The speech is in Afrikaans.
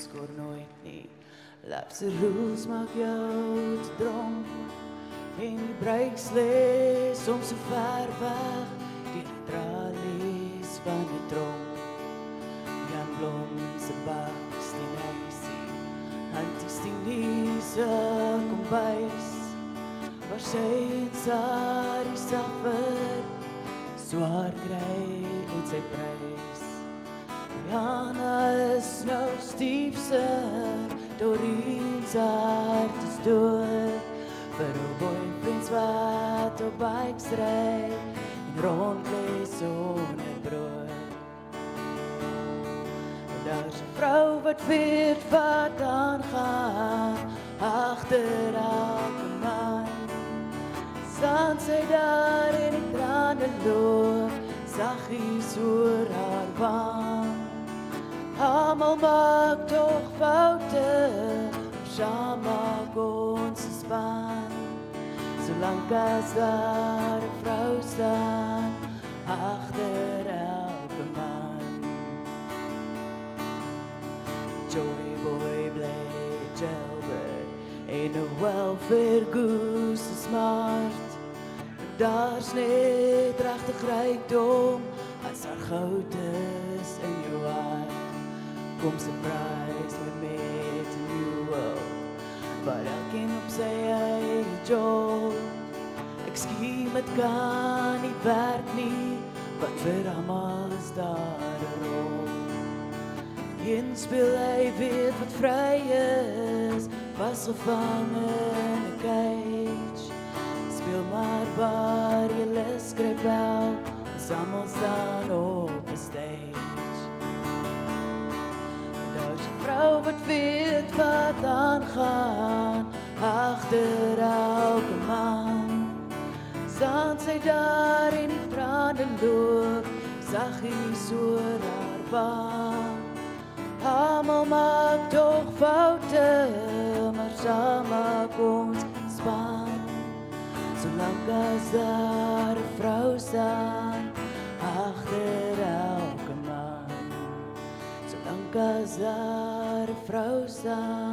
skoor nooit nie. Lapse rules maak jou te dronk en die breiks lê soms so ver weg die tralies van die tronk. Jan Blom se baks die huisie, Anties die niese kombuis, waar sy en Sari suffer, swaar kry uit sy prys. Jana is nou stiefser, Dorien's hart is dood, vir haar boyfriends wat op bikes ry, en rondlees sonder brood. En daar's 'n vrou wat weet wat aangaan, agter elke man. Staan sy daar en die trane loop, saggies oor haar wang. Almal maak toch foute, saam maak ons 'n span. Solank as daar 'n vrou staan, agter elke man. Joy boy bly jailbird, en 'n welfare goose is smart. Daar's net regtig rykdom, as haar goud is in jou hart. Kom surprise me met 'n new world, maar elkeen op sy eie job. Ek skiem het kan nie werk nie, wat vir almal is daar 'n rol. Een speel hy weet wat vry is, vasgevang in 'n cage. Speel maar waar jy lus skryf wel, ons almal staan op 'n stage. Daar's 'n vrou wat weet wat aangaan, agter elke man. Staan sy daar en die trane loop, saggies oor haar wang. Almal maak toch foute, maar saam maak ons span. Solank as daar 'n vrou staan, agter elke man. Solank as daar 'n vrou staan,